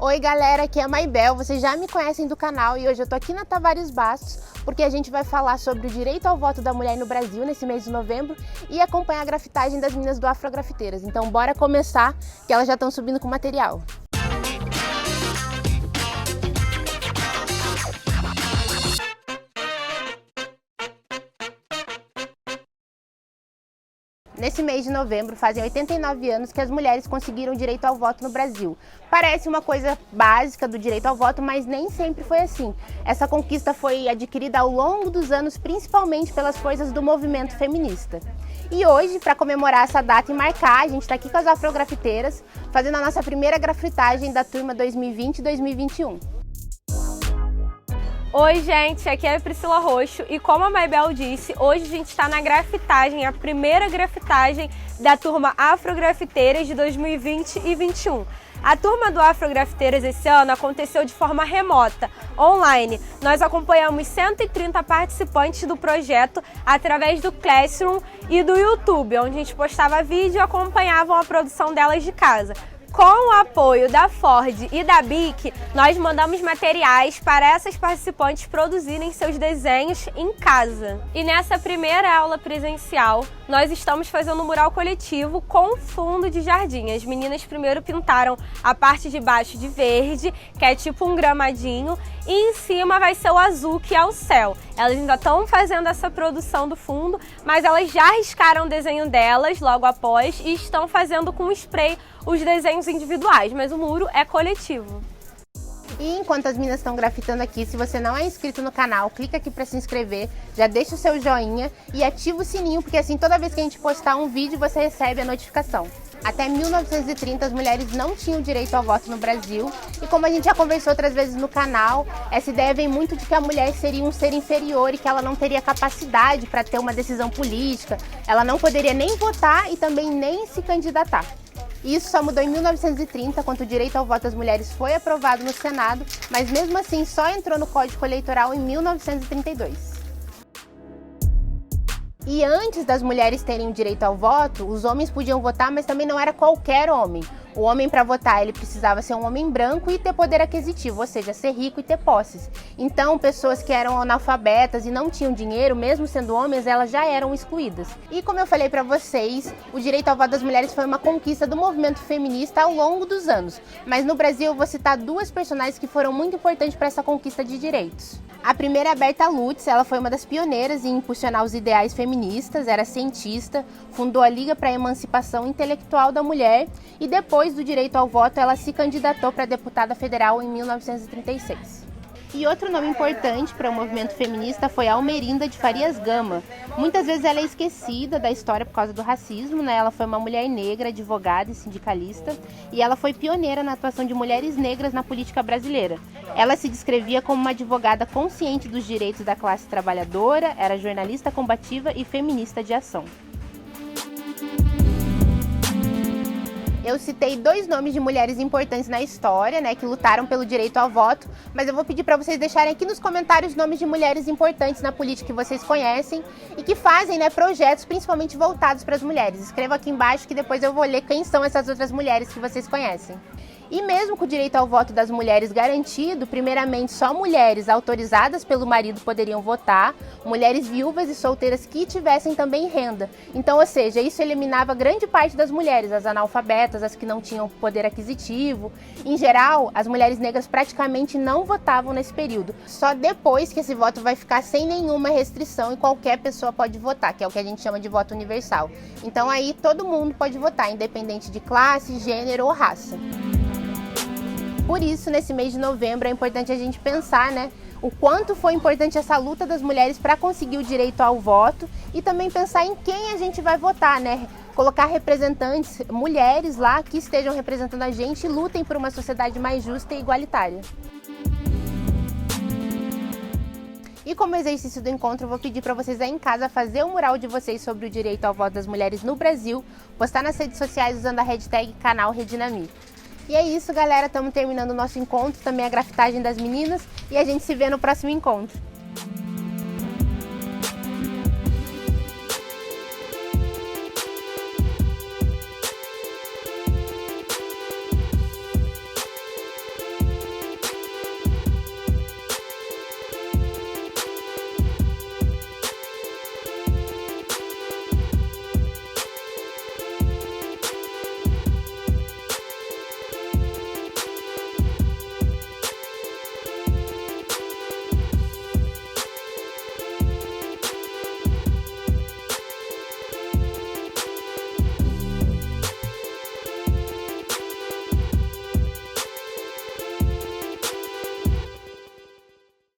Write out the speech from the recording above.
Oi galera, aqui é a Maibel, vocês já me conhecem do canal e hoje eu tô aqui na Tavares Bastos porque a gente vai falar sobre o direito ao voto da mulher no Brasil nesse mês de novembro e acompanhar a grafitagem das meninas do Afrografiteiras. Então bora começar, que elas já estão subindo com material. Nesse mês de novembro, fazem 89 anos que as mulheres conseguiram o direito ao voto no Brasil. Parece uma coisa básica do direito ao voto, mas nem sempre foi assim. Essa conquista foi adquirida ao longo dos anos, principalmente pelas forças do movimento feminista. E hoje, para comemorar essa data e marcar, a gente está aqui com as Afrografiteiras, fazendo a nossa primeira grafitagem da turma 2020-2021. Oi gente, aqui é a Priscila Roxo e como a Maibel disse, hoje a gente está na grafitagem, a primeira grafitagem da turma Afrografiteiras de 2020 e 2021. A turma do Afrografiteiras esse ano aconteceu de forma remota, online. Nós acompanhamos 130 participantes do projeto através do Classroom e do YouTube, onde a gente postava vídeo e acompanhavam a produção delas de casa. Com o apoio da Ford e da BIC, nós mandamos materiais para essas participantes produzirem seus desenhos em casa. E nessa primeira aula presencial, nós estamos fazendo um mural coletivo com fundo de jardim. As meninas primeiro pintaram a parte de baixo de verde, que é tipo um gramadinho, e em cima vai ser o azul, que é o céu. Elas ainda estão fazendo essa produção do fundo, mas elas já riscaram o desenho delas logo após e estão fazendo com spray os desenhos individuais, mas o muro é coletivo. E enquanto as meninas estão grafitando aqui, se você não é inscrito no canal, clica aqui para se inscrever, já deixa o seu joinha e ativa o sininho, porque assim toda vez que a gente postar um vídeo você recebe a notificação. Até 1930 as mulheres não tinham direito ao voto no Brasil e como a gente já conversou outras vezes no canal, essa ideia vem muito de que a mulher seria um ser inferior e que ela não teria capacidade para ter uma decisão política, ela não poderia nem votar e também nem se candidatar. Isso só mudou em 1930, quando o direito ao voto das mulheres foi aprovado no Senado, mas mesmo assim só entrou no Código Eleitoral em 1932. E antes das mulheres terem o direito ao voto, os homens podiam votar, mas também não era qualquer homem. O homem, para votar, ele precisava ser um homem branco e ter poder aquisitivo, ou seja, ser rico e ter posses. Então, pessoas que eram analfabetas e não tinham dinheiro, mesmo sendo homens, elas já eram excluídas. E como eu falei para vocês, o direito ao voto das mulheres foi uma conquista do movimento feminista ao longo dos anos. Mas no Brasil eu vou citar duas personagens que foram muito importantes para essa conquista de direitos. A primeira é a Berta Lutz, ela foi uma das pioneiras em impulsionar os ideais feministas, era cientista, fundou a Liga para a Emancipação Intelectual da Mulher e depois do direito ao voto ela se candidatou para deputada federal em 1936. E outro nome importante para o movimento feminista foi a Almerinda de Farias Gama. Muitas vezes ela é esquecida da história por causa do racismo, né? Ela foi uma mulher negra, advogada e sindicalista, e ela foi pioneira na atuação de mulheres negras na política brasileira. Ela se descrevia como uma advogada consciente dos direitos da classe trabalhadora, era jornalista combativa e feminista de ação. Eu citei dois nomes de mulheres importantes na história, né, que lutaram pelo direito ao voto, mas eu vou pedir para vocês deixarem aqui nos comentários nomes de mulheres importantes na política que vocês conhecem e que fazem, né, projetos principalmente voltados para as mulheres. Escreva aqui embaixo que depois eu vou ler quem são essas outras mulheres que vocês conhecem. E mesmo com o direito ao voto das mulheres garantido, primeiramente só mulheres autorizadas pelo marido poderiam votar, mulheres viúvas e solteiras que tivessem também renda. Então, ou seja, isso eliminava grande parte das mulheres, as analfabetas, as que não tinham poder aquisitivo. Em geral, as mulheres negras praticamente não votavam nesse período. Só depois que esse voto vai ficar sem nenhuma restrição e qualquer pessoa pode votar, que é o que a gente chama de voto universal. Então aí todo mundo pode votar, independente de classe, gênero ou raça. Por isso, nesse mês de novembro, é importante a gente pensar, né, o quanto foi importante essa luta das mulheres para conseguir o direito ao voto e também pensar em quem a gente vai votar, né? Colocar representantes, mulheres lá que estejam representando a gente e lutem por uma sociedade mais justa e igualitária. E como exercício do encontro, eu vou pedir para vocês aí em casa fazer o mural de vocês sobre o direito ao voto das mulheres no Brasil, postar nas redes sociais usando a hashtag canal Redinami. E é isso, galera, estamos terminando o nosso encontro, também a grafitagem das meninas, e a gente se vê no próximo encontro.